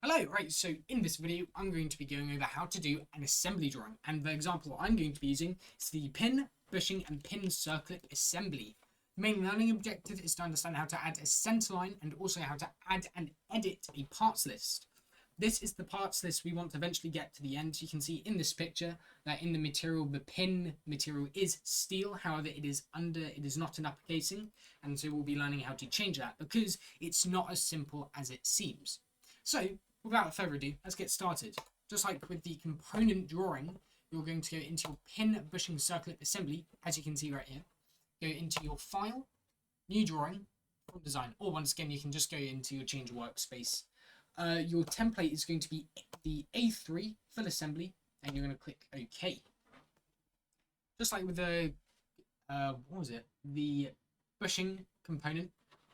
Hello, right, so in this video I'm going to be going over how to do an assembly drawing, and the example I'm going to be using is the pin, bushing and pin circlip assembly. The main learning objective is to understand how to add a center line and also how to add and edit a parts list. This is the parts list we want to eventually get to the end. You can see in this picture that in the material, the pin material is steel, however it is not an upper casing, and so we'll be learning how to change that because it's not as simple as it seems. So without further ado, let's get started. Just like with the component drawing, you're going to go into your pin bushing circlip assembly, as you can see right here. Go into your file, new drawing, from design, or once again, you can just go into your change workspace. Your template is going to be the A3 full assembly, and you're going to click OK. Just like with the, the bushing component,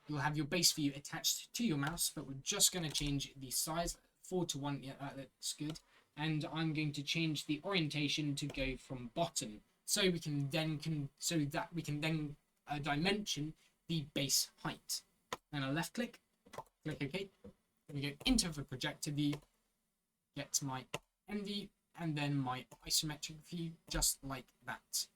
you'll have your base view attached to your mouse, but we're just going to change the size 4:1. Yeah, that looks good. And I'm going to change the orientation to go from bottom, so we can then dimension the base height. And a left click, click OK. Then we go into the projector view, get my end view, and then my isometric view, just like that.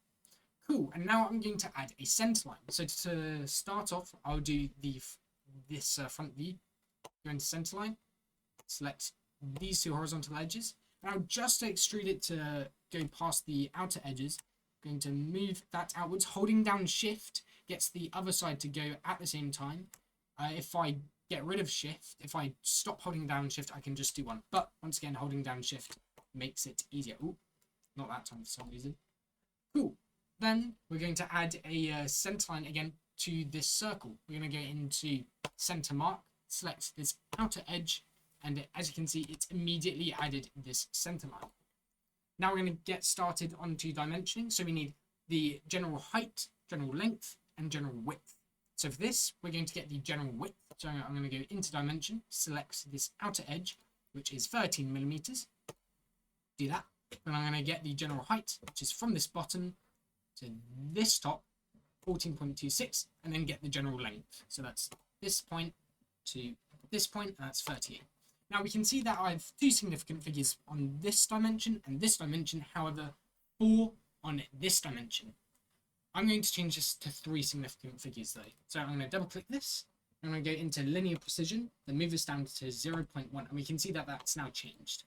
Cool, and now I'm going to add a center line. So to start off, I'll do this front view. Go into center line, select these two horizontal edges. Now just to extrude it to go past the outer edges, I'm going to move that outwards. Holding down shift gets the other side to go at the same time. If I get rid of shift, if I stop holding down shift, I can just do one. But once again, holding down shift makes it easier. Ooh, not that time for some reason. Cool. Then we're going to add a center line again to this circle. We're going to go into center mark, select this outer edge, and as you can see, it's immediately added this center line. Now we're going to get started onto dimensioning. So we need the general height, general length, and general width. So for this, we're going to get the general width. So I'm going to go into dimension, select this outer edge, which is 13 millimeters. Do that. Then I'm going to get the general height, which is from this bottom to this top, 14.26, and then get the general length. So that's this point to this point, and that's 38. Now we can see that I have two significant figures on this dimension and this dimension, however, 4 on this dimension. I'm going to change this to 3 significant figures though. So I'm going to double click this, I'm going to go into linear precision, then move this down to 0.1, and we can see that that's now changed.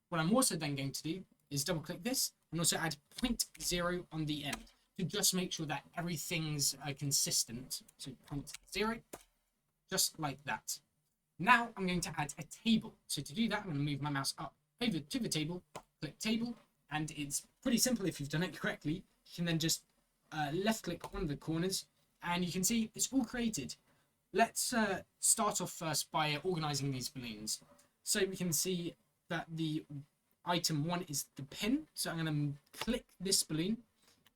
What I'm also then going to do is double click this and also add 0.0 on the end to just make sure that everything's consistent. So 0.0, just like that. Now I'm going to add a table. So to do that, I'm going to move my mouse up over to the table, click table, and it's pretty simple if you've done it correctly. You can then just left click one of the corners, and you can see it's all created. Let's start off first by organizing these balloons. So we can see that the item 1 is the pin. So I'm going to click this balloon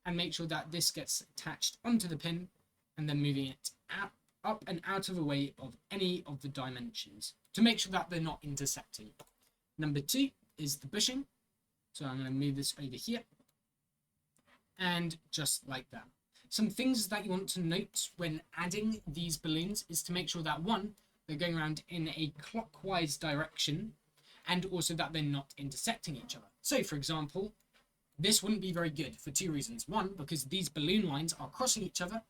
and make sure that this gets attached onto the pin, and then moving it up and out of the way of any of the dimensions to make sure that they're not intersecting. Number 2 is the bushing. So I'm going to move this over here, and just like that. Some things that you want to note when adding these balloons is to make sure that 1, they're going around in a clockwise direction, and also that they're not intersecting each other. So for example, this wouldn't be very good for 2 reasons. 1, because these balloon lines are crossing each other,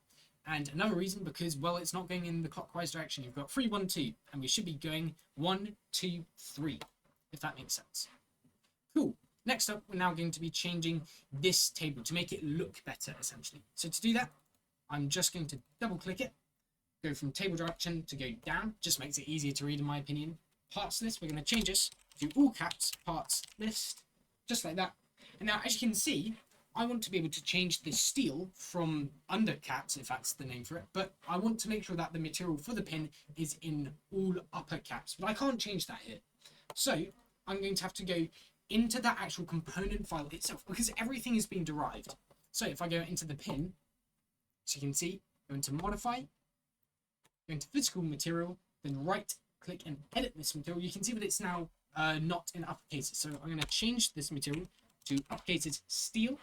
and another reason because, well, it's not going in the clockwise direction. You've got 3, 1, 2, and we should be going 1, 2, 3, if that makes sense. Cool. Next up, we're now going to be changing this table to make it look better, essentially. So to do that, I'm just going to double click it, go from table direction to go down, just makes it easier to read in my opinion. Parts list, we're going to change this to all caps, parts list, just like that. And now, as you can see, I want to be able to change this steel from under caps, if that's the name for it, but I want to make sure that the material for the pin is in all upper caps, but I can't change that here. So I'm going to have to go into that actual component file itself, because everything is being derived. So if I go into the pin, so you can see, go into modify, go into physical material, then right click and edit this material, you can see that it's now not in uppercases. So I'm going to change this material to uppercases steel,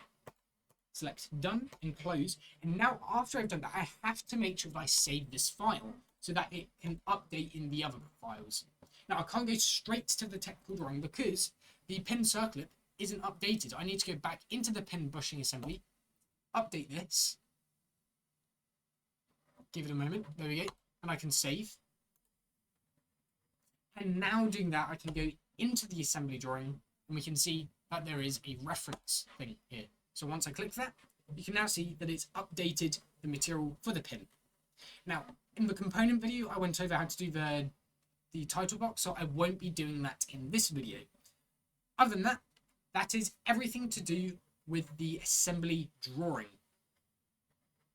select done and close. And now after I've done that, I have to make sure that I save this file so that it can update in the other files. Now I can't go straight to the technical drawing because the pin circlip isn't updated. I need to go back into the pin bushing assembly, update this, give it a moment, there we go, and I can save. And now doing that, I can go into the assembly drawing and we can see that there is a reference thing here. So once I click that, you can now see that it's updated the material for the pin. Now, in the component video, I went over how to do the title box, so I won't be doing that in this video. Other than that, that is everything to do with the assembly drawing.